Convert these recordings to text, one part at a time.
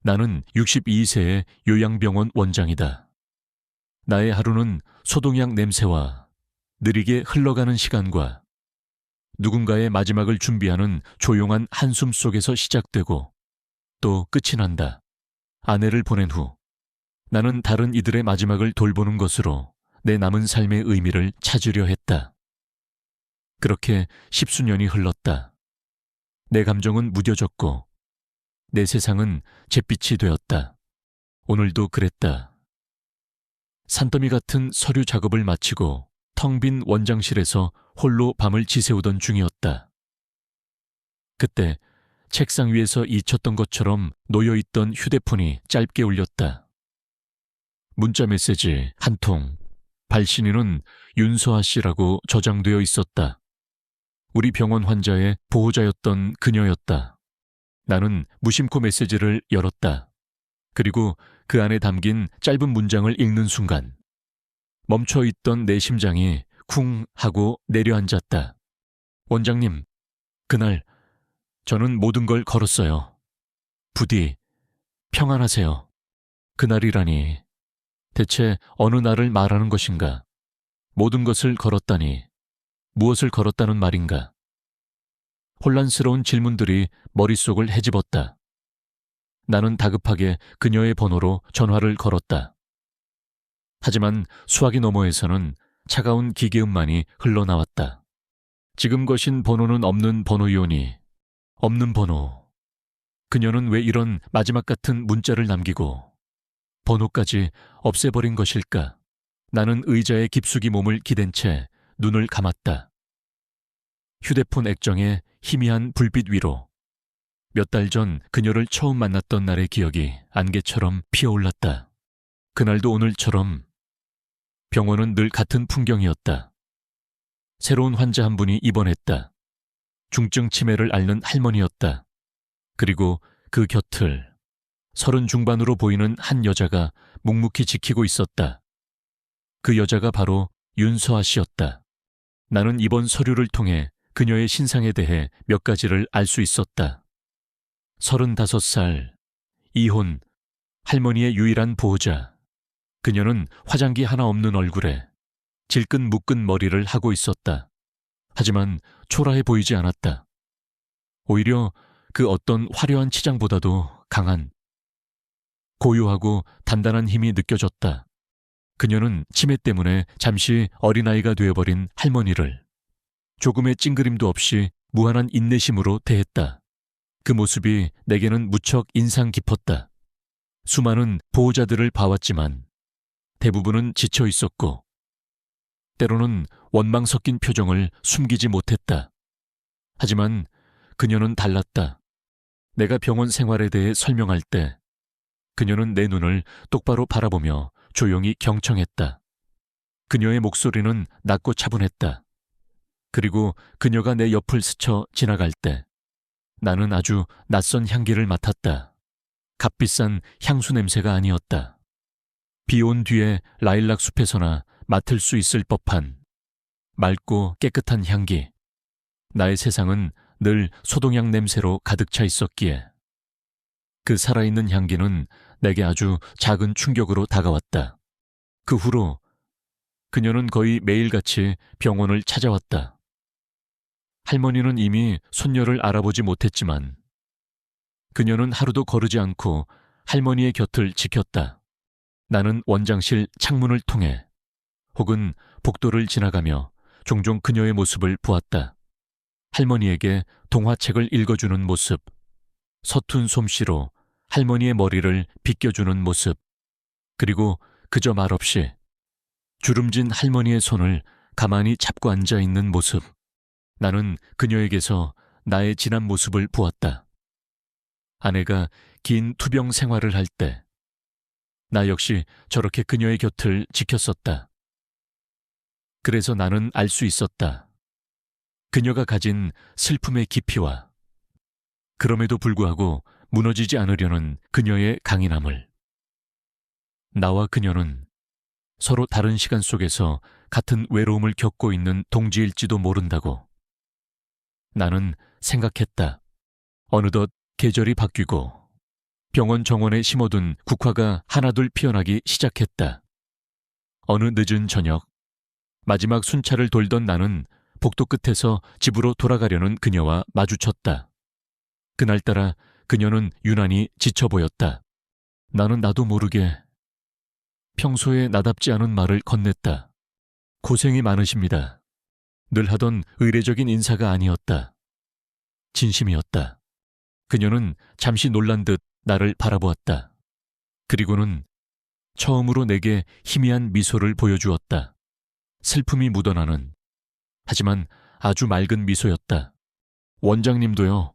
나는 62세의 요양병원 원장이다. 나의 하루는 소독약 냄새와 느리게 흘러가는 시간과 누군가의 마지막을 준비하는 조용한 한숨 속에서 시작되고 또 끝이 난다. 아내를 보낸 후 나는 다른 이들의 마지막을 돌보는 것으로 내 남은 삶의 의미를 찾으려 했다. 그렇게 십수년이 흘렀다. 내 감정은 무뎌졌고 내 세상은 잿빛이 되었다. 오늘도 그랬다. 산더미 같은 서류 작업을 마치고 텅 빈 원장실에서 홀로 밤을 지새우던 중이었다. 그때 책상 위에서 잊혔던 것처럼 놓여있던 휴대폰이 짧게 울렸다. 문자 메시지 한 통. 발신인은 윤서아 씨라고 저장되어 있었다. 우리 병원 환자의 보호자였던 그녀였다. 나는 무심코 메시지를 열었다. 그리고 그 안에 담긴 짧은 문장을 읽는 순간 멈춰있던 내 심장이 쿵 하고 내려앉았다. 원장님, 그날 저는 모든 걸 걸었어요. 부디 평안하세요. 그날이라니 대체 어느 날을 말하는 것인가? 모든 것을 걸었다니 무엇을 걸었다는 말인가? 혼란스러운 질문들이 머릿속을 헤집었다. 나는 다급하게 그녀의 번호로 전화를 걸었다. 하지만 수화기 너머에서는 차가운 기계음만이 흘러나왔다. 지금 거신 번호는 없는 번호이오니 없는 번호. 그녀는 왜 이런 마지막 같은 문자를 남기고 번호까지 없애버린 것일까? 나는 의자에 깊숙이 몸을 기댄 채 눈을 감았다. 휴대폰 액정에 희미한 불빛 위로 몇 달 전 그녀를 처음 만났던 날의 기억이 안개처럼 피어올랐다. 그날도 오늘처럼 병원은 늘 같은 풍경이었다. 새로운 환자 한 분이 입원했다. 중증 치매를 앓는 할머니였다. 그리고 그 곁을 30 중반으로 보이는 한 여자가 묵묵히 지키고 있었다. 그 여자가 바로 윤서아 씨였다. 나는 입원 서류를 통해 그녀의 신상에 대해 몇 가지를 알 수 있었다. 35살, 이혼, 할머니의 유일한 보호자. 그녀는 화장기 하나 없는 얼굴에 질끈 묶은 머리를 하고 있었다. 하지만 초라해 보이지 않았다. 오히려 그 어떤 화려한 치장보다도 강한, 고요하고 단단한 힘이 느껴졌다. 그녀는 치매 때문에 잠시 어린아이가 되어버린 할머니를 조금의 찡그림도 없이 무한한 인내심으로 대했다. 그 모습이 내게는 무척 인상 깊었다. 수많은 보호자들을 봐왔지만 대부분은 지쳐 있었고 때로는 원망 섞인 표정을 숨기지 못했다. 하지만 그녀는 달랐다. 내가 병원 생활에 대해 설명할 때 그녀는 내 눈을 똑바로 바라보며 조용히 경청했다. 그녀의 목소리는 낮고 차분했다. 그리고 그녀가 내 옆을 스쳐 지나갈 때 나는 아주 낯선 향기를 맡았다. 값비싼 향수 냄새가 아니었다. 비 온 뒤에 라일락 숲에서나 맡을 수 있을 법한 맑고 깨끗한 향기. 나의 세상은 늘 소독약 냄새로 가득 차 있었기에 그 살아있는 향기는 내게 아주 작은 충격으로 다가왔다. 그 후로 그녀는 거의 매일같이 병원을 찾아왔다. 할머니는 이미 손녀를 알아보지 못했지만 그녀는 하루도 거르지 않고 할머니의 곁을 지켰다. 나는 원장실 창문을 통해 혹은 복도를 지나가며 종종 그녀의 모습을 보았다. 할머니에게 동화책을 읽어주는 모습, 서툰 솜씨로 할머니의 머리를 빗겨주는 모습, 그리고 그저 말없이 주름진 할머니의 손을 가만히 잡고 앉아있는 모습. 나는 그녀에게서 나의 지난 모습을 보았다. 아내가 긴 투병 생활을 할 때 나 역시 저렇게 그녀의 곁을 지켰었다. 그래서 나는 알 수 있었다. 그녀가 가진 슬픔의 깊이와 그럼에도 불구하고 무너지지 않으려는 그녀의 강인함을. 나와 그녀는 서로 다른 시간 속에서 같은 외로움을 겪고 있는 동지일지도 모른다고. 나는 생각했다. 어느덧 계절이 바뀌고 병원 정원에 심어둔 국화가 하나둘 피어나기 시작했다. 어느 늦은 저녁, 마지막 순찰을 돌던 나는 복도 끝에서 집으로 돌아가려는 그녀와 마주쳤다. 그날따라 그녀는 유난히 지쳐 보였다. 나는 나도 모르게 평소에 나답지 않은 말을 건넸다. 고생이 많으십니다. 늘 하던 의례적인 인사가 아니었다. 진심이었다. 그녀는 잠시 놀란 듯 나를 바라보았다. 그리고는 처음으로 내게 희미한 미소를 보여주었다. 슬픔이 묻어나는, 하지만 아주 맑은 미소였다. 원장님도요.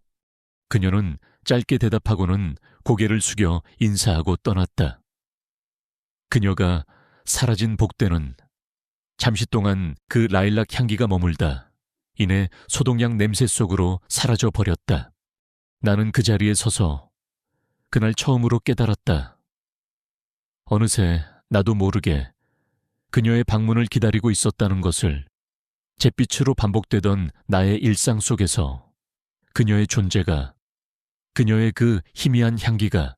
그녀는 짧게 대답하고는 고개를 숙여 인사하고 떠났다. 그녀가 사라진 복대는 잠시 동안 그 라일락 향기가 머물다 이내 소독약 냄새 속으로 사라져 버렸다. 나는 그 자리에 서서 그날 처음으로 깨달았다. 어느새 나도 모르게 그녀의 방문을 기다리고 있었다는 것을. 잿빛으로 반복되던 나의 일상 속에서 그녀의 존재가, 그녀의 그 희미한 향기가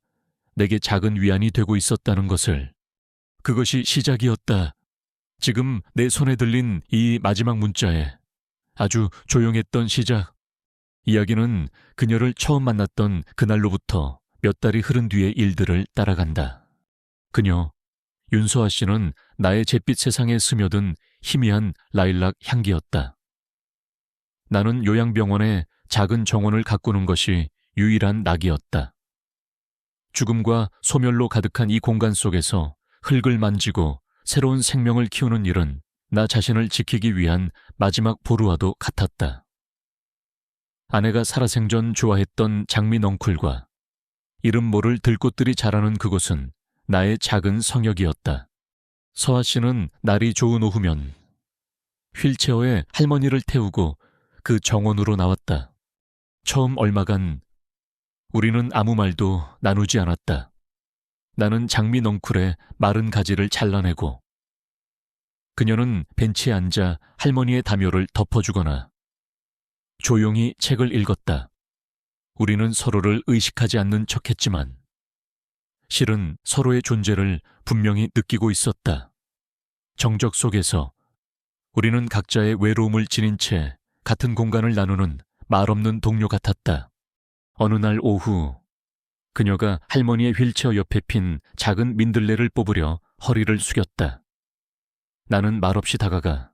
내게 작은 위안이 되고 있었다는 것을. 그것이 시작이었다. 지금 내 손에 들린 이 마지막 문자에 아주 조용했던 시작. 이야기는 그녀를 처음 만났던 그날로부터 몇 달이 흐른 뒤의 일들을 따라간다. 그녀, 윤소아 씨는 나의 잿빛 세상에 스며든 희미한 라일락 향기였다. 나는 요양병원에 작은 정원을 가꾸는 것이 유일한 낙이었다. 죽음과 소멸로 가득한 이 공간 속에서 흙을 만지고 새로운 생명을 키우는 일은 나 자신을 지키기 위한 마지막 보루와도 같았다. 아내가 살아생전 좋아했던 장미 넝쿨과 이름 모를 들꽃들이 자라는 그곳은 나의 작은 성역이었다. 서아 씨는 날이 좋은 오후면 휠체어에 할머니를 태우고 그 정원으로 나왔다. 처음 얼마간 우리는 아무 말도 나누지 않았다. 나는 장미 넝쿨의 마른 가지를 잘라내고 그녀는 벤치에 앉아 할머니의 담요를 덮어주거나 조용히 책을 읽었다. 우리는 서로를 의식하지 않는 척했지만 실은 서로의 존재를 분명히 느끼고 있었다. 정적 속에서 우리는 각자의 외로움을 지닌 채 같은 공간을 나누는 말없는 동료 같았다. 어느 날 오후 그녀가 할머니의 휠체어 옆에 핀 작은 민들레를 뽑으려 허리를 숙였다. 나는 말없이 다가가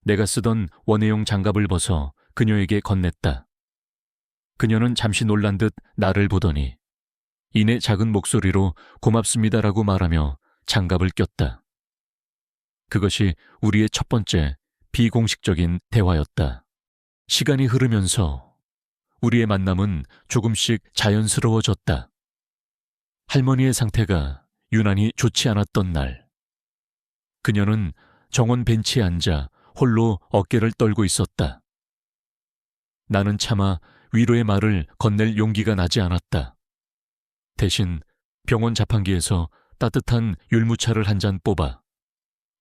내가 쓰던 원예용 장갑을 벗어 그녀에게 건넸다. 그녀는 잠시 놀란 듯 나를 보더니 이내 작은 목소리로 고맙습니다라고 말하며 장갑을 꼈다. 그것이 우리의 첫 번째 비공식적인 대화였다. 시간이 흐르면서 우리의 만남은 조금씩 자연스러워졌다. 할머니의 상태가 유난히 좋지 않았던 날, 그녀는 정원 벤치에 앉아 홀로 어깨를 떨고 있었다. 나는 차마 위로의 말을 건넬 용기가 나지 않았다. 대신 병원 자판기에서 따뜻한 율무차를 한 잔 뽑아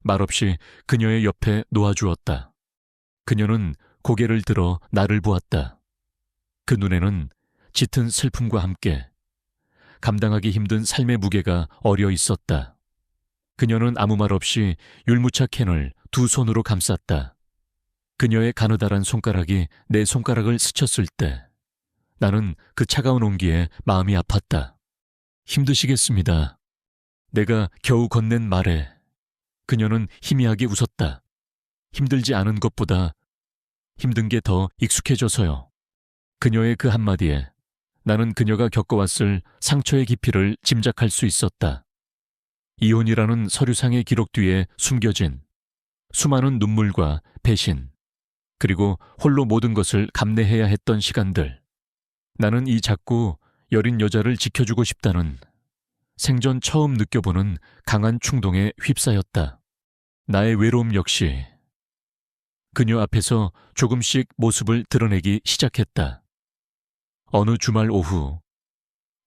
말없이 그녀의 옆에 놓아주었다. 그녀는 고개를 들어 나를 보았다. 그 눈에는 짙은 슬픔과 함께 감당하기 힘든 삶의 무게가 어려 있었다. 그녀는 아무 말 없이 율무차 캔을 두 손으로 감쌌다. 그녀의 가느다란 손가락이 내 손가락을 스쳤을 때 나는 그 차가운 온기에 마음이 아팠다. 힘드시겠습니다. 내가 겨우 건넨 말에 그녀는 희미하게 웃었다. 힘들지 않은 것보다 힘든 게 더 익숙해져서요. 그녀의 그 한마디에 나는 그녀가 겪어왔을 상처의 깊이를 짐작할 수 있었다. 이혼이라는 서류상의 기록 뒤에 숨겨진 수많은 눈물과 배신, 그리고 홀로 모든 것을 감내해야 했던 시간들. 나는 이 작고 여린 여자를 지켜주고 싶다는 생전 처음 느껴보는 강한 충동에 휩싸였다. 나의 외로움 역시 그녀 앞에서 조금씩 모습을 드러내기 시작했다. 어느 주말 오후,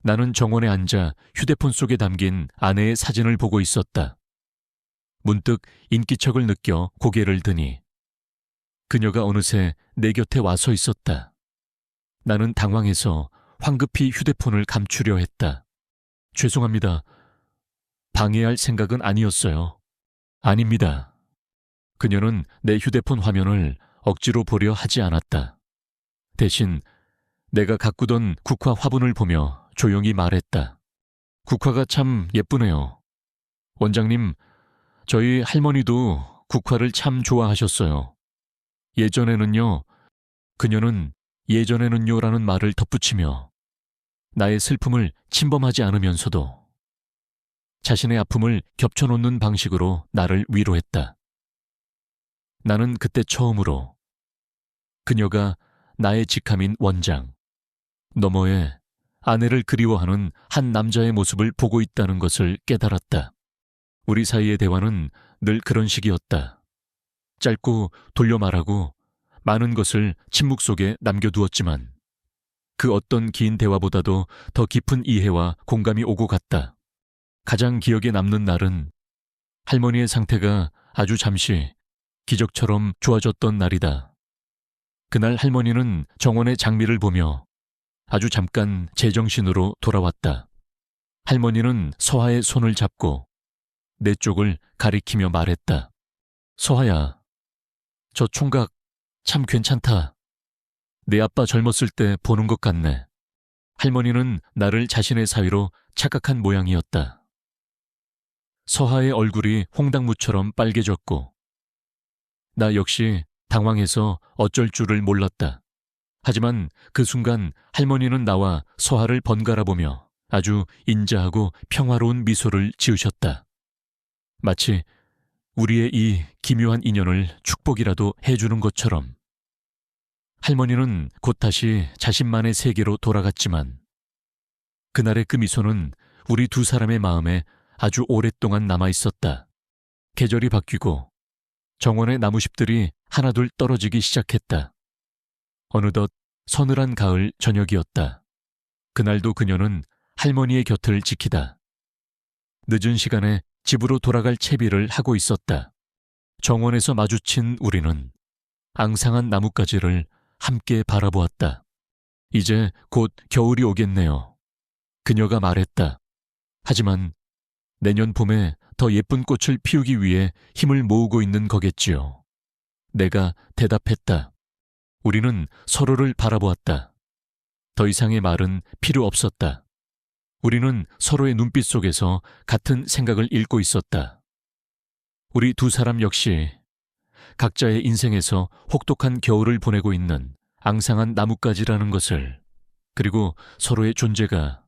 나는 정원에 앉아 휴대폰 속에 담긴 아내의 사진을 보고 있었다. 문득 인기척을 느껴 고개를 드니 그녀가 어느새 내 곁에 와서 있었다. 나는 당황해서 황급히 휴대폰을 감추려 했다. 죄송합니다. 방해할 생각은 아니었어요. 아닙니다. 그녀는 내 휴대폰 화면을 억지로 보려 하지 않았다. 대신 내가 가꾸던 국화 화분을 보며 조용히 말했다. 국화가 참 예쁘네요. 원장님, 저희 할머니도 국화를 참 좋아하셨어요. 예전에는요, 그녀는 예전에는요라는 말을 덧붙이며 나의 슬픔을 침범하지 않으면서도 자신의 아픔을 겹쳐놓는 방식으로 나를 위로했다. 나는 그때 처음으로 그녀가 나의 직함인 원장, 너머에 아내를 그리워하는 한 남자의 모습을 보고 있다는 것을 깨달았다. 우리 사이의 대화는 늘 그런 식이었다. 짧고 돌려 말하고 많은 것을 침묵 속에 남겨두었지만 그 어떤 긴 대화보다도 더 깊은 이해와 공감이 오고 갔다. 가장 기억에 남는 날은 할머니의 상태가 아주 잠시 기적처럼 좋아졌던 날이다. 그날 할머니는 정원의 장미를 보며 아주 잠깐 제정신으로 돌아왔다. 할머니는 서하의 손을 잡고 내 쪽을 가리키며 말했다. 서하야, 저 총각 참 괜찮다. 내 아빠 젊었을 때 보는 것 같네. 할머니는 나를 자신의 사위로 착각한 모양이었다. 서하의 얼굴이 홍당무처럼 빨개졌고 나 역시 당황해서 어쩔 줄을 몰랐다. 하지만 그 순간 할머니는 나와 서하를 번갈아 보며 아주 인자하고 평화로운 미소를 지으셨다. 마치 우리의 이 기묘한 인연을 축복이라도 해주는 것처럼. 할머니는 곧 다시 자신만의 세계로 돌아갔지만 그날의 그 미소는 우리 두 사람의 마음에 아주 오랫동안 남아있었다. 계절이 바뀌고 정원의 나무잎들이 하나둘 떨어지기 시작했다. 어느덧 서늘한 가을 저녁이었다. 그날도 그녀는 할머니의 곁을 지키다 늦은 시간에 집으로 돌아갈 채비를 하고 있었다. 정원에서 마주친 우리는 앙상한 나뭇가지를 함께 바라보았다. 이제 곧 겨울이 오겠네요. 그녀가 말했다. 하지만 내년 봄에 더 예쁜 꽃을 피우기 위해 힘을 모으고 있는 거겠지요. 내가 대답했다. 우리는 서로를 바라보았다. 더 이상의 말은 필요 없었다. 우리는 서로의 눈빛 속에서 같은 생각을 읽고 있었다. 우리 두 사람 역시 각자의 인생에서 혹독한 겨울을 보내고 있는 앙상한 나뭇가지라는 것을, 그리고 서로의 존재가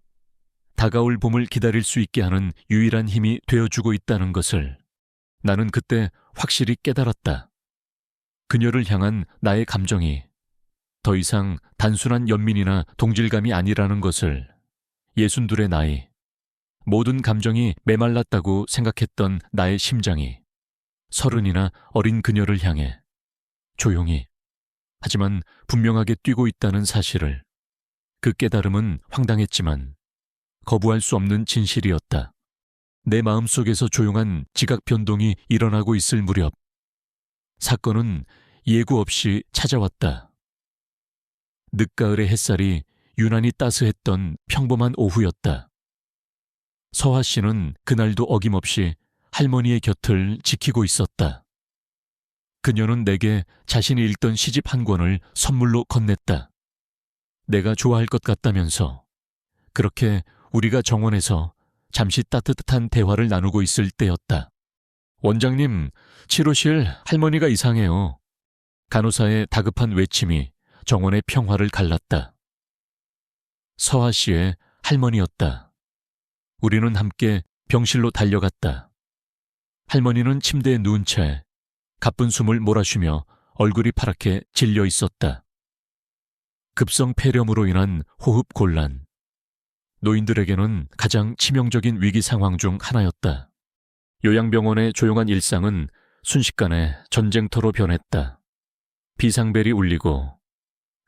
다가올 봄을 기다릴 수 있게 하는 유일한 힘이 되어주고 있다는 것을 나는 그때 확실히 깨달았다. 그녀를 향한 나의 감정이 더 이상 단순한 연민이나 동질감이 아니라는 것을 62의 나이, 모든 감정이 메말랐다고 생각했던 나의 심장이 30이나 어린 그녀를 향해 조용히 하지만 분명하게 뛰고 있다는 사실을, 그 깨달음은 황당했지만 거부할 수 없는 진실이었다. 내 마음속에서 조용한 지각 변동이 일어나고 있을 무렵 사건은 예고 없이 찾아왔다. 늦가을의 햇살이 유난히 따스했던 평범한 오후였다. 서하 씨는 그날도 어김없이 할머니의 곁을 지키고 있었다. 그녀는 내게 자신이 읽던 시집 한 권을 선물로 건넸다. 내가 좋아할 것 같다면서. 그렇게 우리가 정원에서 잠시 따뜻한 대화를 나누고 있을 때였다. 원장님, 치료실 할머니가 이상해요. 간호사의 다급한 외침이 정원의 평화를 갈랐다. 서하 씨의 할머니였다. 우리는 함께 병실로 달려갔다. 할머니는 침대에 누운 채 가쁜 숨을 몰아쉬며 얼굴이 파랗게 질려 있었다. 급성 폐렴으로 인한 호흡 곤란. 노인들에게는 가장 치명적인 위기 상황 중 하나였다. 요양병원의 조용한 일상은 순식간에 전쟁터로 변했다. 비상벨이 울리고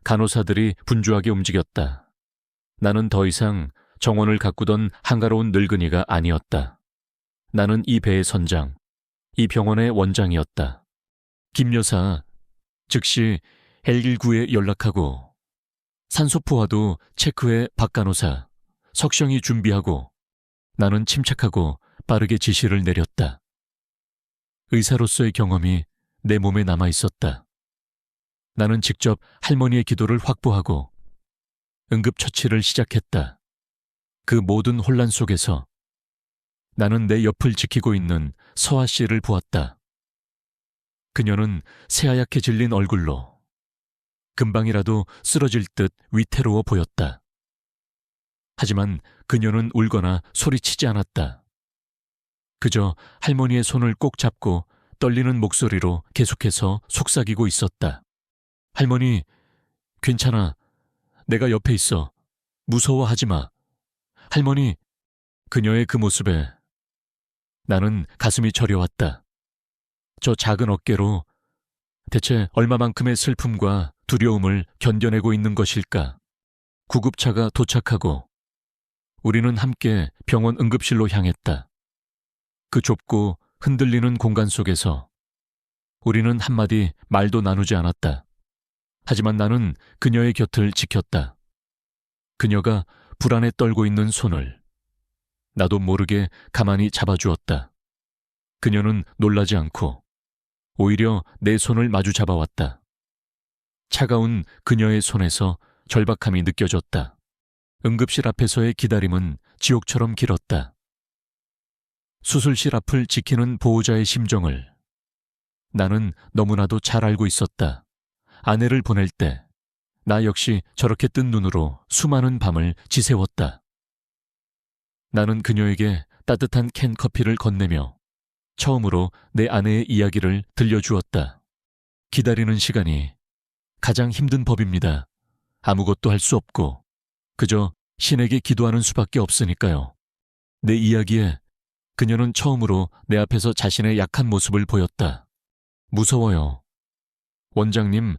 간호사들이 분주하게 움직였다. 나는 더 이상 정원을 가꾸던 한가로운 늙은이가 아니었다. 나는 이 배의 선장, 이 병원의 원장이었다. 김 여사, 즉시 119에 연락하고 산소포화도 체크해 박 간호사, 석션이 준비하고 나는 침착하고 빠르게 지시를 내렸다. 의사로서의 경험이 내 몸에 남아 있었다. 나는 직접 할머니의 기도를 확보하고 응급처치를 시작했다. 그 모든 혼란 속에서 나는 내 옆을 지키고 있는 서아 씨를 보았다. 그녀는 새하얗게 질린 얼굴로 금방이라도 쓰러질 듯 위태로워 보였다. 하지만 그녀는 울거나 소리치지 않았다. 그저 할머니의 손을 꼭 잡고 떨리는 목소리로 계속해서 속삭이고 있었다. 할머니, 괜찮아. 내가 옆에 있어. 무서워하지 마. 할머니, 그녀의 그 모습에 나는 가슴이 저려왔다. 저 작은 어깨로 대체 얼마만큼의 슬픔과 두려움을 견뎌내고 있는 것일까? 구급차가 도착하고 우리는 함께 병원 응급실로 향했다. 그 좁고 흔들리는 공간 속에서 우리는 한마디 말도 나누지 않았다. 하지만 나는 그녀의 곁을 지켰다. 그녀가 불안에 떨고 있는 손을 나도 모르게 가만히 잡아주었다. 그녀는 놀라지 않고 오히려 내 손을 마주 잡아왔다. 차가운 그녀의 손에서 절박함이 느껴졌다. 응급실 앞에서의 기다림은 지옥처럼 길었다. 수술실 앞을 지키는 보호자의 심정을 나는 너무나도 잘 알고 있었다. 아내를 보낼 때 나 역시 저렇게 뜬 눈으로 수많은 밤을 지새웠다. 나는 그녀에게 따뜻한 캔 커피를 건네며 처음으로 내 아내의 이야기를 들려주었다. 기다리는 시간이 가장 힘든 법입니다. 아무것도 할 수 없고 그저 신에게 기도하는 수밖에 없으니까요. 내 이야기에 그녀는 처음으로 내 앞에서 자신의 약한 모습을 보였다. 무서워요. 원장님,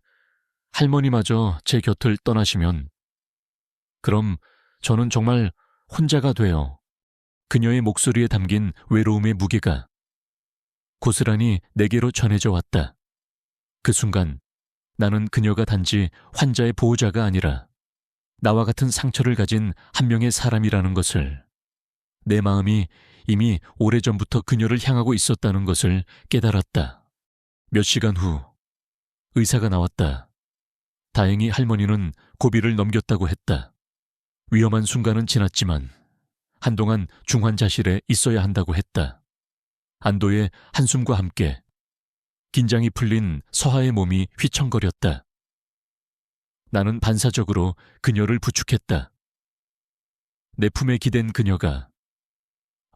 할머니마저 제 곁을 떠나시면 그럼 저는 정말 혼자가 돼요. 그녀의 목소리에 담긴 외로움의 무게가 고스란히 내게로 전해져 왔다. 그 순간 나는 그녀가 단지 환자의 보호자가 아니라 나와 같은 상처를 가진 한 명의 사람이라는 것을, 내 마음이 이미 오래전부터 그녀를 향하고 있었다는 것을 깨달았다. 몇 시간 후 의사가 나왔다. 다행히 할머니는 고비를 넘겼다고 했다. 위험한 순간은 지났지만 한동안 중환자실에 있어야 한다고 했다. 안도의 한숨과 함께 긴장이 풀린 서하의 몸이 휘청거렸다. 나는 반사적으로 그녀를 부축했다. 내 품에 기댄 그녀가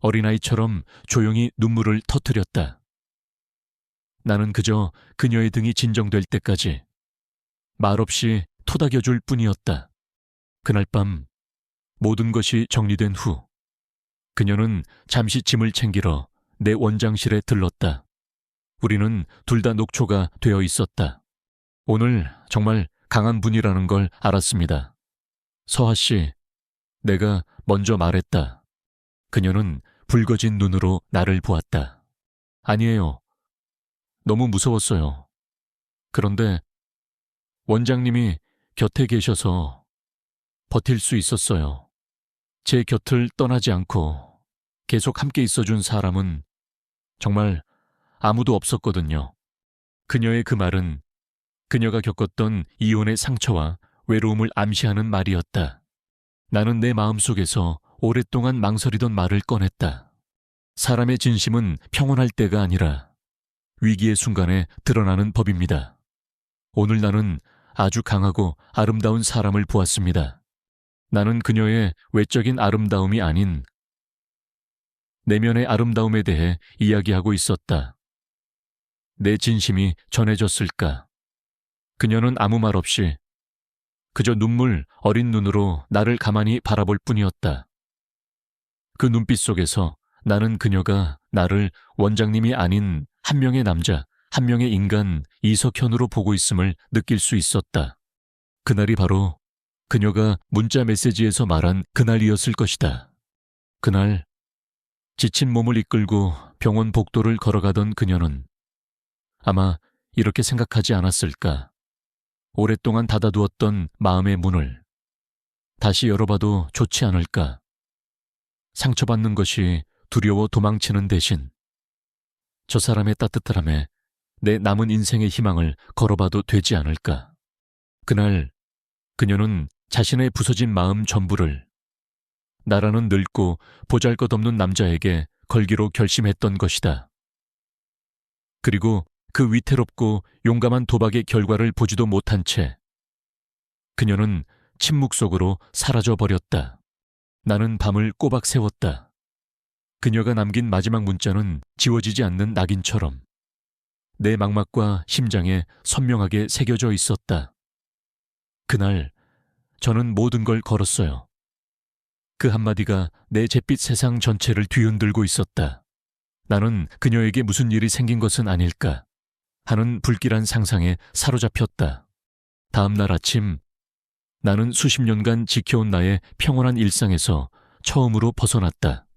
어린아이처럼 조용히 눈물을 터뜨렸다. 나는 그저 그녀의 등이 진정될 때까지 말없이 토닥여줄 뿐이었다. 그날 밤 모든 것이 정리된 후 그녀는 잠시 짐을 챙기러 내 원장실에 들렀다. 우리는 둘 다 녹초가 되어 있었다. 오늘 정말 강한 분이라는 걸 알았습니다. 서하 씨, 내가 먼저 말했다. 그녀는 붉어진 눈으로 나를 보았다. 아니에요. 너무 무서웠어요. 그런데 원장님이 곁에 계셔서 버틸 수 있었어요. 제 곁을 떠나지 않고 계속 함께 있어준 사람은 정말 아무도 없었거든요. 그녀의 그 말은 그녀가 겪었던 이혼의 상처와 외로움을 암시하는 말이었다. 나는 내 마음속에서 오랫동안 망설이던 말을 꺼냈다. 사람의 진심은 평온할 때가 아니라 위기의 순간에 드러나는 법입니다. 오늘 나는 아주 강하고 아름다운 사람을 보았습니다. 나는 그녀의 외적인 아름다움이 아닌 내면의 아름다움에 대해 이야기하고 있었다. 내 진심이 전해졌을까? 그녀는 아무 말 없이 그저 눈물 어린 눈으로 나를 가만히 바라볼 뿐이었다. 그 눈빛 속에서 나는 그녀가 나를 원장님이 아닌 한 명의 남자, 한 명의 인간 이석현으로 보고 있음을 느낄 수 있었다. 그날이 바로 그녀가 문자 메시지에서 말한 그날이었을 것이다. 그날 지친 몸을 이끌고 병원 복도를 걸어가던 그녀는 아마 이렇게 생각하지 않았을까. 오랫동안 닫아두었던 마음의 문을 다시 열어봐도 좋지 않을까. 상처받는 것이 두려워 도망치는 대신 저 사람의 따뜻함에 내 남은 인생의 희망을 걸어봐도 되지 않을까. 그날 그녀는 자신의 부서진 마음 전부를 나라는 늙고 보잘것없는 남자에게 걸기로 결심했던 것이다. 그리고 그 위태롭고 용감한 도박의 결과를 보지도 못한 채 그녀는 침묵 속으로 사라져버렸다. 나는 밤을 꼬박 새웠다. 그녀가 남긴 마지막 문자는 지워지지 않는 낙인처럼 내 망막과 심장에 선명하게 새겨져 있었다. 그날 저는 모든 걸 걸었어요. 그 한마디가 내 잿빛 세상 전체를 뒤흔들고 있었다. 나는 그녀에게 무슨 일이 생긴 것은 아닐까 하는 불길한 상상에 사로잡혔다. 다음 날 아침 나는 수십 년간 지켜온 나의 평온한 일상에서 처음으로 벗어났다.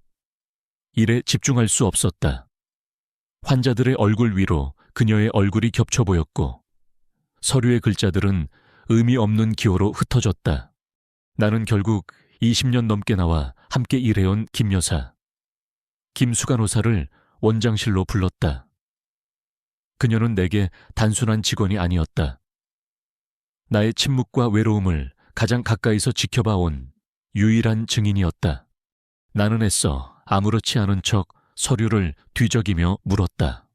일에 집중할 수 없었다. 환자들의 얼굴 위로 그녀의 얼굴이 겹쳐 보였고 서류의 글자들은 의미 없는 기호로 흩어졌다. 나는 결국 20년 넘게 나와 함께 일해온 김 여사, 김수간호사를 원장실로 불렀다. 그녀는 내게 단순한 직원이 아니었다. 나의 침묵과 외로움을 가장 가까이서 지켜봐온 유일한 증인이었다. 나는 애써 아무렇지 않은 척 서류를 뒤적이며 물었다.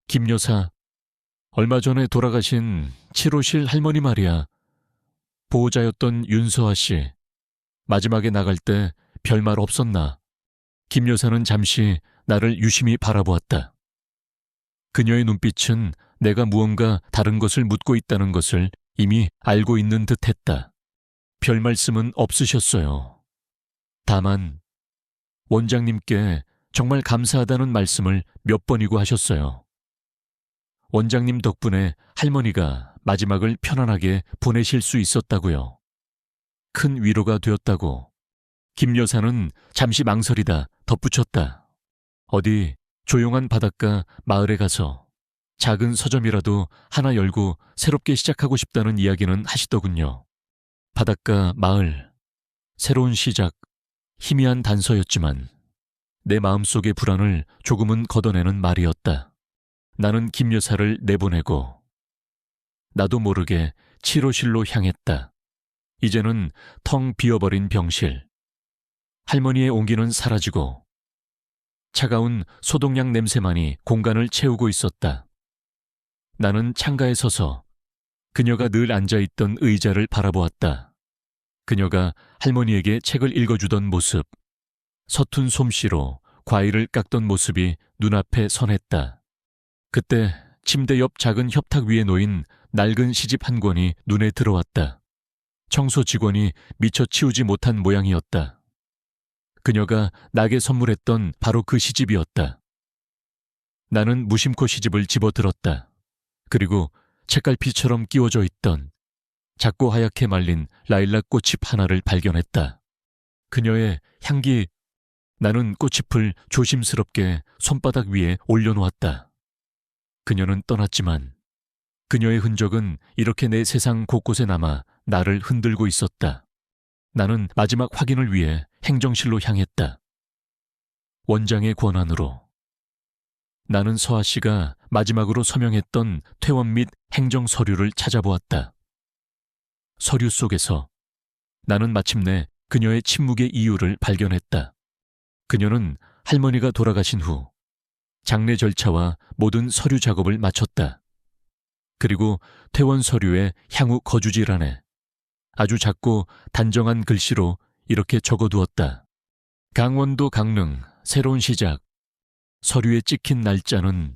김 여사, 얼마 전에 돌아가신 치료실 할머니 말이야. 보호자였던 윤서아 씨, 마지막에 나갈 때 별말 없었나? 김 여사는 잠시 나를 유심히 바라보았다. 그녀의 눈빛은 내가 무언가 다른 것을 묻고 있다는 것을 이미 알고 있는 듯 했다. 별 말씀은 없으셨어요. 다만 원장님께 정말 감사하다는 말씀을 몇 번이고 하셨어요. 원장님 덕분에 할머니가 마지막을 편안하게 보내실 수 있었다고요. 큰 위로가 되었다고. 김 여사는 잠시 망설이다 덧붙였다. 어디 조용한 바닷가 마을에 가서 작은 서점이라도 하나 열고 새롭게 시작하고 싶다는 이야기는 하시더군요. 바닷가 마을, 새로운 시작, 희미한 단서였지만 내 마음속의 불안을 조금은 걷어내는 말이었다. 나는 김 여사를 내보내고 나도 모르게 치료실로 향했다. 이제는 텅 비어버린 병실. 할머니의 온기는 사라지고 차가운 소독약 냄새만이 공간을 채우고 있었다. 나는 창가에 서서 그녀가 늘 앉아있던 의자를 바라보았다. 그녀가 할머니에게 책을 읽어주던 모습, 서툰 솜씨로 과일을 깎던 모습이 눈앞에 선했다. 그때 침대 옆 작은 협탁 위에 놓인 낡은 시집 한 권이 눈에 들어왔다. 청소 직원이 미처 치우지 못한 모양이었다. 그녀가 나에게 선물했던 바로 그 시집이었다. 나는 무심코 시집을 집어들었다. 그리고 책갈피처럼 끼워져 있던 작고 하얗게 말린 라일락 꽃잎 하나를 발견했다. 그녀의 향기. 나는 꽃잎을 조심스럽게 손바닥 위에 올려놓았다. 그녀는 떠났지만 그녀의 흔적은 이렇게 내 세상 곳곳에 남아 나를 흔들고 있었다. 나는 마지막 확인을 위해 행정실로 향했다. 원장의 권한으로. 나는 서아 씨가 마지막으로 서명했던 퇴원 및 행정 서류를 찾아보았다. 서류 속에서 나는 마침내 그녀의 침묵의 이유를 발견했다. 그녀는 할머니가 돌아가신 후 장례 절차와 모든 서류 작업을 마쳤다. 그리고 퇴원 서류의 향후 거주지란에 아주 작고 단정한 글씨로 이렇게 적어두었다. 강원도 강릉 새로운 시작. 서류에 찍힌 날짜는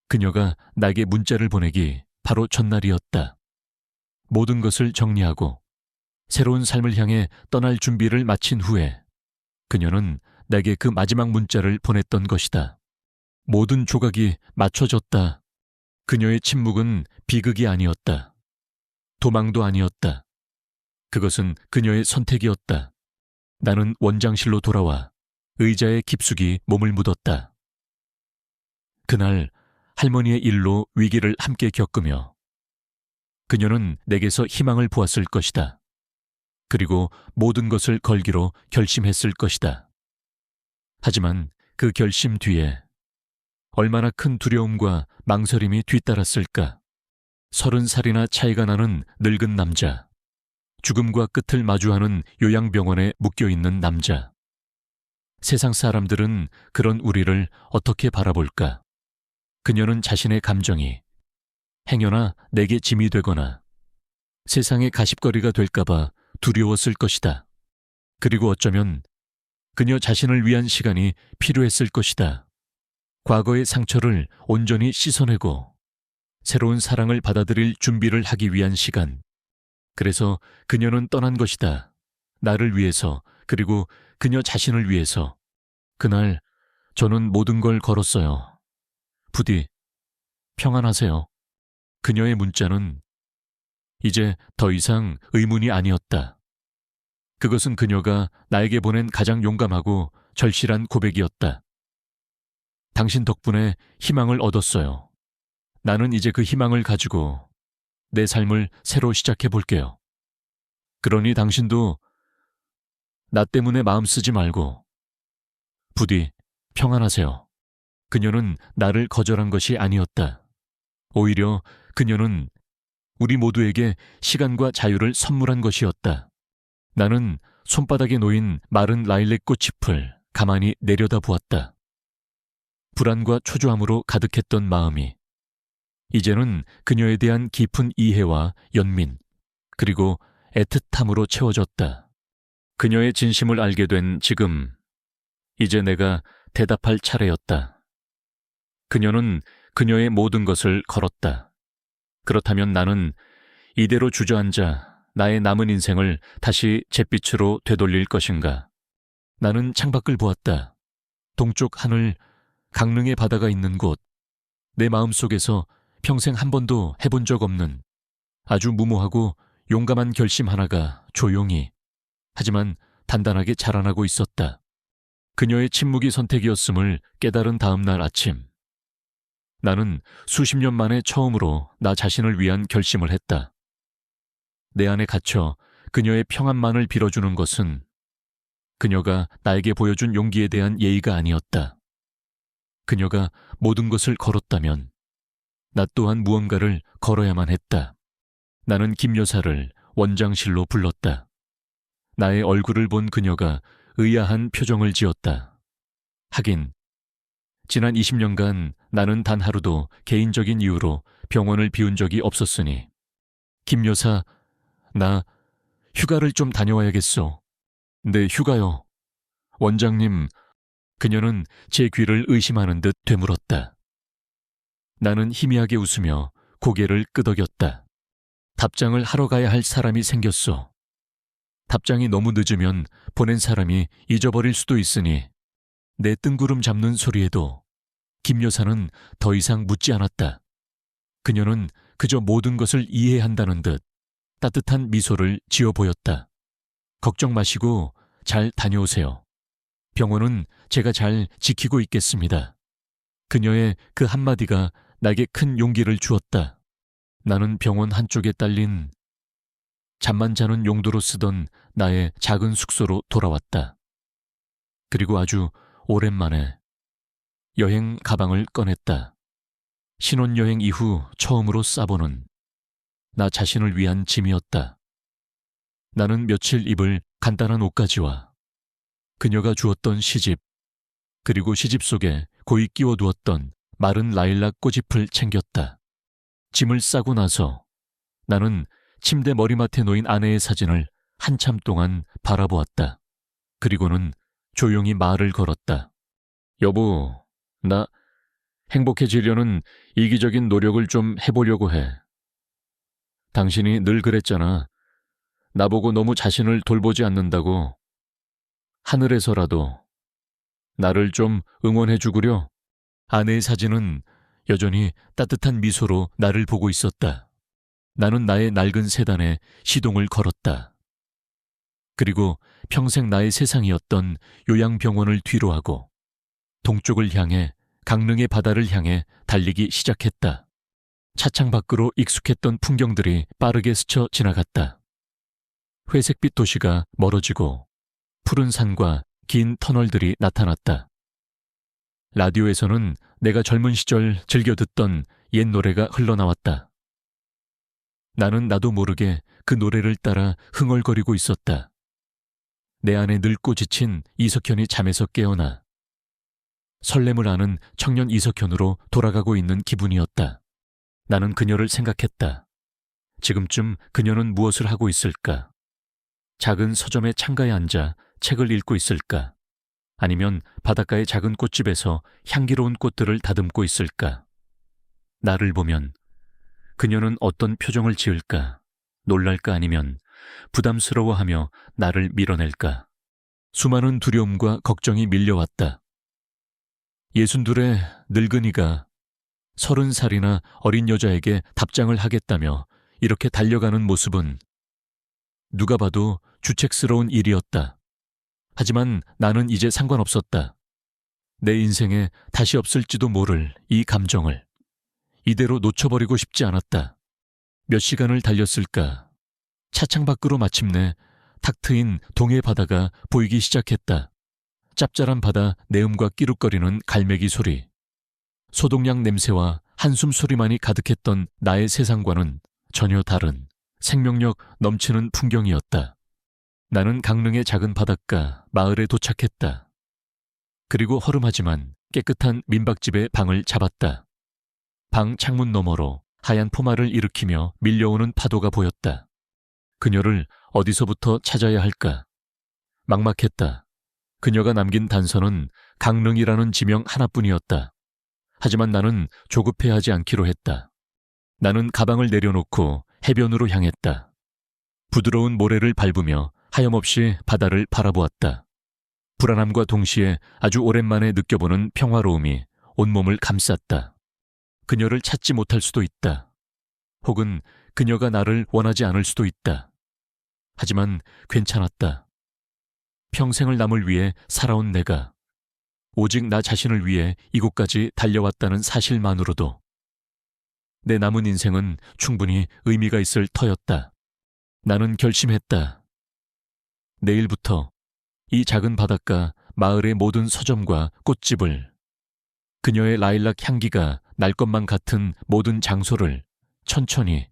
그녀가 나에게 문자를 보내기 바로 전날이었다. 모든 것을 정리하고 새로운 삶을 향해 떠날 준비를 마친 후에 그녀는 내게 그 마지막 문자를 보냈던 것이다. 모든 조각이 맞춰졌다. 그녀의 침묵은 비극이 아니었다. 도망도 아니었다. 그것은 그녀의 선택이었다. 나는 원장실로 돌아와 의자에 깊숙이 몸을 묻었다. 그날 할머니의 일로 위기를 함께 겪으며 그녀는 내게서 희망을 보았을 것이다. 그리고 모든 것을 걸기로 결심했을 것이다. 하지만 그 결심 뒤에 얼마나 큰 두려움과 망설임이 뒤따랐을까. 30살이나 차이가 나는 늙은 남자, 죽음과 끝을 마주하는 요양병원에 묶여있는 남자. 세상 사람들은 그런 우리를 어떻게 바라볼까? 그녀는 자신의 감정이 행여나 내게 짐이 되거나 세상의 가십거리가 될까봐 두려웠을 것이다. 그리고 어쩌면 그녀 자신을 위한 시간이 필요했을 것이다. 과거의 상처를 온전히 씻어내고 새로운 사랑을 받아들일 준비를 하기 위한 시간. 그래서 그녀는 떠난 것이다. 나를 위해서, 그리고 그녀 자신을 위해서. 그날 저는 모든 걸 걸었어요. 부디 평안하세요. 그녀의 문자는 이제 더 이상 의문이 아니었다. 그것은 그녀가 나에게 보낸 가장 용감하고 절실한 고백이었다. 당신 덕분에 희망을 얻었어요. 나는 이제 그 희망을 가지고 내 삶을 새로 시작해 볼게요. 그러니 당신도 나 때문에 마음 쓰지 말고 부디 평안하세요. 그녀는 나를 거절한 것이 아니었다. 오히려 그녀는 우리 모두에게 시간과 자유를 선물한 것이었다. 나는 손바닥에 놓인 마른 라일락 꽃잎을 가만히 내려다보았다. 불안과 초조함으로 가득했던 마음이 이제는 그녀에 대한 깊은 이해와 연민, 그리고 애틋함으로 채워졌다. 그녀의 진심을 알게 된 지금, 이제 내가 대답할 차례였다. 그녀는 그녀의 모든 것을 걸었다. 그렇다면 나는 이대로 주저앉아 나의 남은 인생을 다시 잿빛으로 되돌릴 것인가? 나는 창밖을 보았다. 동쪽 하늘, 강릉의 바다가 있는 곳, 내 마음속에서 평생 한 번도 해본 적 없는 아주 무모하고 용감한 결심 하나가 조용히, 하지만 단단하게 자라나고 있었다. 그녀의 침묵이 선택이었음을 깨달은 다음 날 아침, 나는 수십 년 만에 처음으로 나 자신을 위한 결심을 했다. 내 안에 갇혀 그녀의 평안만을 빌어주는 것은 그녀가 나에게 보여준 용기에 대한 예의가 아니었다. 그녀가 모든 것을 걸었다면 나 또한 무언가를 걸어야만 했다. 나는 김 여사를 원장실로 불렀다. 나의 얼굴을 본 그녀가 의아한 표정을 지었다. 하긴 지난 20년간 나는 단 하루도 개인적인 이유로 병원을 비운 적이 없었으니 김 여사, 나 휴가를 좀 다녀와야겠소. 네, 휴가요. 원장님, 그녀는 제 귀를 의심하는 듯 되물었다. 나는 희미하게 웃으며 고개를 끄덕였다. 답장을 하러 가야 할 사람이 생겼소. 답장이 너무 늦으면 보낸 사람이 잊어버릴 수도 있으니 내 뜬구름 잡는 소리에도 김 여사는 더 이상 묻지 않았다. 그녀는 그저 모든 것을 이해한다는 듯 따뜻한 미소를 지어 보였다. 걱정 마시고 잘 다녀오세요. 병원은 제가 잘 지키고 있겠습니다. 그녀의 그 한마디가 나에게 큰 용기를 주었다. 나는 병원 한쪽에 딸린 잠만 자는 용도로 쓰던 나의 작은 숙소로 돌아왔다. 그리고 아주 오랜만에 여행 가방을 꺼냈다. 신혼여행 이후 처음으로 싸보는 나 자신을 위한 짐이었다. 나는 며칠 입을 간단한 옷가지와 그녀가 주었던 시집, 그리고 시집 속에 고이 끼워두었던 마른 라일락 꽃잎을 챙겼다. 짐을 싸고 나서 나는 침대 머리맡에 놓인 아내의 사진을 한참 동안 바라보았다. 그리고는 조용히 말을 걸었다. 여보, 나 행복해지려는 이기적인 노력을 좀 해보려고 해. 당신이 늘 그랬잖아. 나보고 너무 자신을 돌보지 않는다고. 하늘에서라도 나를 좀 응원해 주구려. 아내의 사진은 여전히 따뜻한 미소로 나를 보고 있었다. 나는 나의 낡은 세단에 시동을 걸었다. 그리고 평생 나의 세상이었던 요양병원을 뒤로하고 동쪽을 향해 강릉의 바다를 향해 달리기 시작했다. 차창 밖으로 익숙했던 풍경들이 빠르게 스쳐 지나갔다. 회색빛 도시가 멀어지고 푸른 산과 긴 터널들이 나타났다. 라디오에서는 내가 젊은 시절 즐겨 듣던 옛 노래가 흘러나왔다. 나는 나도 모르게 그 노래를 따라 흥얼거리고 있었다. 내 안에 늙고 지친 이석현이 잠에서 깨어나 설렘을 아는 청년 이석현으로 돌아가고 있는 기분이었다. 나는 그녀를 생각했다. 지금쯤 그녀는 무엇을 하고 있을까? 작은 서점의 창가에 앉아 책을 읽고 있을까? 아니면 바닷가의 작은 꽃집에서 향기로운 꽃들을 다듬고 있을까? 나를 보면 그녀는 어떤 표정을 지을까? 놀랄까 아니면 부담스러워하며 나를 밀어낼까? 수많은 두려움과 걱정이 밀려왔다. 62의 늙은이가 30살이나 어린 여자에게 답장을 하겠다며 이렇게 달려가는 모습은 누가 봐도 주책스러운 일이었다. 하지만 나는 이제 상관없었다. 내 인생에 다시 없을지도 모를 이 감정을 이대로 놓쳐버리고 싶지 않았다. 몇 시간을 달렸을까? 차창 밖으로 마침내 탁 트인 동해 바다가 보이기 시작했다. 짭짤한 바다 내음과 끼룩거리는 갈매기 소리, 소독약 냄새와 한숨 소리만이 가득했던 나의 세상과는 전혀 다른 생명력 넘치는 풍경이었다. 나는 강릉의 작은 바닷가 마을에 도착했다. 그리고 허름하지만 깨끗한 민박집의 방을 잡았다. 방 창문 너머로 하얀 포마를 일으키며 밀려오는 파도가 보였다. 그녀를 어디서부터 찾아야 할까? 막막했다. 그녀가 남긴 단서는 강릉이라는 지명 하나뿐이었다. 하지만 나는 조급해하지 않기로 했다. 나는 가방을 내려놓고 해변으로 향했다. 부드러운 모래를 밟으며 하염없이 바다를 바라보았다. 불안함과 동시에 아주 오랜만에 느껴보는 평화로움이 온몸을 감쌌다. 그녀를 찾지 못할 수도 있다. 혹은 그녀가 나를 원하지 않을 수도 있다. 하지만 괜찮았다. 평생을 남을 위해 살아온 내가 오직 나 자신을 위해 이곳까지 달려왔다는 사실만으로도 내 남은 인생은 충분히 의미가 있을 터였다. 나는 결심했다. 내일부터 이 작은 바닷가 마을의 모든 서점과 꽃집을, 그녀의 라일락 향기가 날 것만 같은 모든 장소를 천천히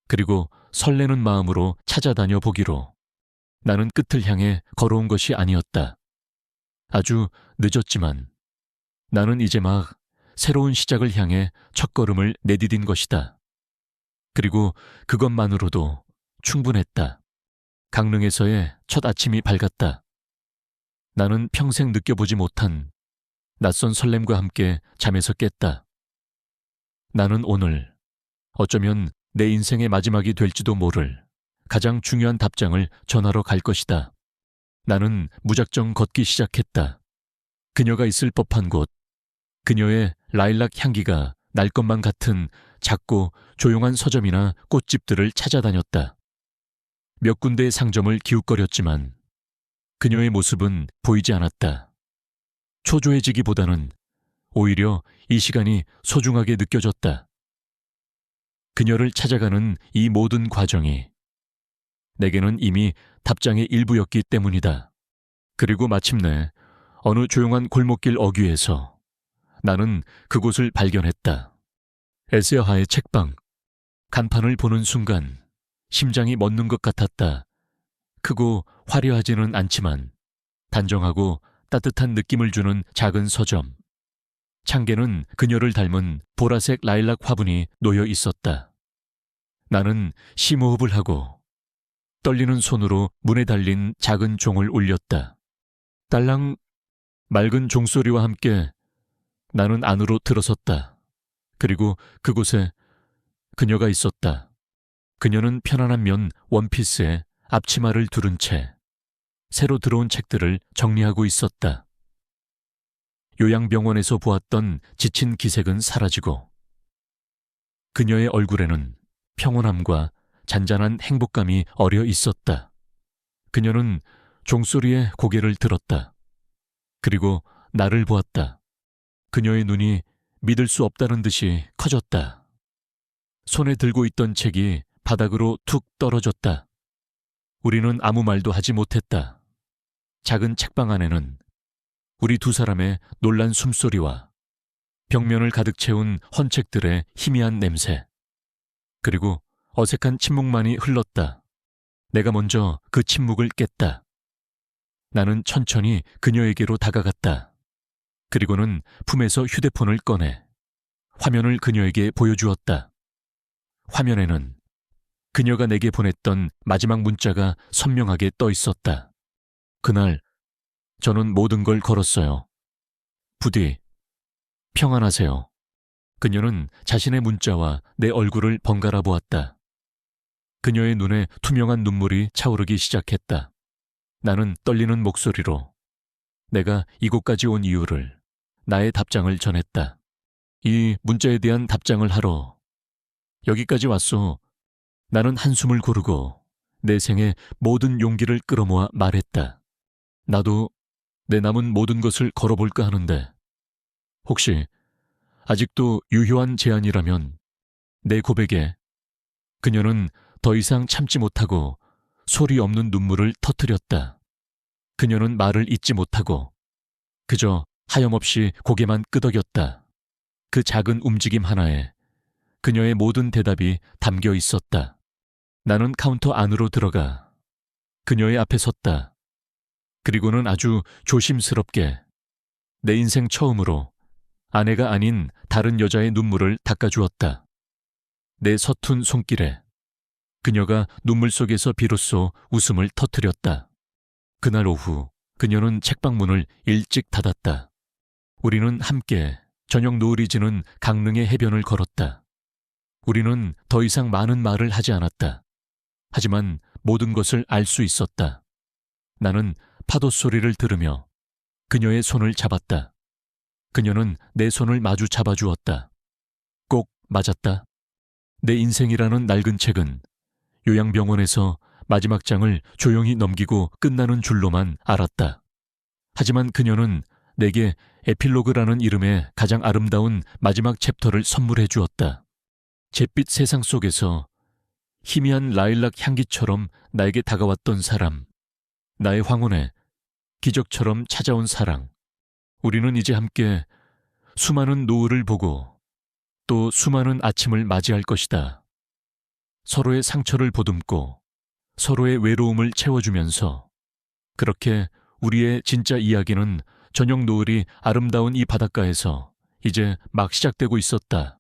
그리고 설레는 마음으로 찾아다녀 보기로. 나는 끝을 향해 걸어온 것이 아니었다. 아주 늦었지만 나는 이제 막 새로운 시작을 향해 첫걸음을 내디딘 것이다. 그리고 그것만으로도 충분했다. 강릉에서의 첫 아침이 밝았다. 나는 평생 느껴보지 못한 낯선 설렘과 함께 잠에서 깼다. 나는 오늘 어쩌면 내 인생의 마지막이 될지도 모를 가장 중요한 답장을 전하러 갈 것이다. 나는 무작정 걷기 시작했다. 그녀가 있을 법한 곳, 그녀의 라일락 향기가 날 것만 같은 작고 조용한 서점이나 꽃집들을 찾아다녔다. 몇 군데의 상점을 기웃거렸지만 그녀의 모습은 보이지 않았다. 초조해지기보다는 오히려 이 시간이 소중하게 느껴졌다. 그녀를 찾아가는 이 모든 과정이 내게는 이미 답장의 일부였기 때문이다. 그리고 마침내 어느 조용한 골목길 어귀에서 나는 그곳을 발견했다. 에스여하의 책방. 간판을 보는 순간 심장이 멎는 것 같았다. 크고 화려하지는 않지만 단정하고 따뜻한 느낌을 주는 작은 서점. 창개는 그녀를 닮은 보라색 라일락 화분이 놓여 있었다. 나는 심호흡을 하고 떨리는 손으로 문에 달린 작은 종을 울렸다. 딸랑 맑은 종소리와 함께 나는 안으로 들어섰다. 그리고 그곳에 그녀가 있었다. 그녀는 편안한 면 원피스에 앞치마를 두른 채 새로 들어온 책들을 정리하고 있었다. 요양병원에서 보았던 지친 기색은 사라지고 그녀의 얼굴에는 평온함과 잔잔한 행복감이 어려 있었다. 그녀는 종소리에 고개를 들었다. 그리고 나를 보았다. 그녀의 눈이 믿을 수 없다는 듯이 커졌다. 손에 들고 있던 책이 바닥으로 툭 떨어졌다. 우리는 아무 말도 하지 못했다. 작은 책방 안에는 우리 두 사람의 놀란 숨소리와 벽면을 가득 채운 헌책들의 희미한 냄새, 그리고 어색한 침묵만이 흘렀다. 내가 먼저 그 침묵을 깼다. 나는 천천히 그녀에게로 다가갔다. 그리고는 품에서 휴대폰을 꺼내 화면을 그녀에게 보여주었다. 화면에는 그녀가 내게 보냈던 마지막 문자가 선명하게 떠 있었다. 그날 저는 모든 걸 걸었어요. 부디 평안하세요. 그녀는 자신의 문자와 내 얼굴을 번갈아 보았다. 그녀의 눈에 투명한 눈물이 차오르기 시작했다. 나는 떨리는 목소리로 내가 이곳까지 온 이유를, 나의 답장을 전했다. 이 문자에 대한 답장을 하러 여기까지 왔소. 나는 한숨을 고르고 내 생의 모든 용기를 끌어모아 말했다. 나도 내 남은 모든 것을 걸어볼까 하는데 혹시 아직도 유효한 제안이라면 내 고백에. 그녀는 더 이상 참지 못하고 소리 없는 눈물을 터뜨렸다. 그녀는 말을 잇지 못하고 그저 하염없이 고개만 끄덕였다. 그 작은 움직임 하나에 그녀의 모든 대답이 담겨 있었다. 나는 카운터 안으로 들어가 그녀의 앞에 섰다. 그리고는 아주 조심스럽게 내 인생 처음으로 아내가 아닌 다른 여자의 눈물을 닦아주었다. 내 서툰 손길에 그녀가 눈물 속에서 비로소 웃음을 터뜨렸다. 그날 오후 그녀는 책방 문을 일찍 닫았다. 우리는 함께 저녁 노을이 지는 강릉의 해변을 걸었다. 우리는 더 이상 많은 말을 하지 않았다. 하지만 모든 것을 알 수 있었다. 나는 파도 소리를 들으며 그녀의 손을 잡았다. 그녀는 내 손을 마주 잡아주었다. 꼭 맞았다. 내 인생이라는 낡은 책은 요양병원에서 마지막 장을 조용히 넘기고 끝나는 줄로만 알았다. 하지만 그녀는 내게 에필로그라는 이름의 가장 아름다운 마지막 챕터를 선물해 주었다. 잿빛 세상 속에서 희미한 라일락 향기처럼 나에게 다가왔던 사람, 나의 황혼에 기적처럼 찾아온 사랑. 우리는 이제 함께 수많은 노을을 보고 또 수많은 아침을 맞이할 것이다. 서로의 상처를 보듬고 서로의 외로움을 채워주면서 그렇게 우리의 진짜 이야기는 저녁 노을이 아름다운 이 바닷가에서 이제 막 시작되고 있었다.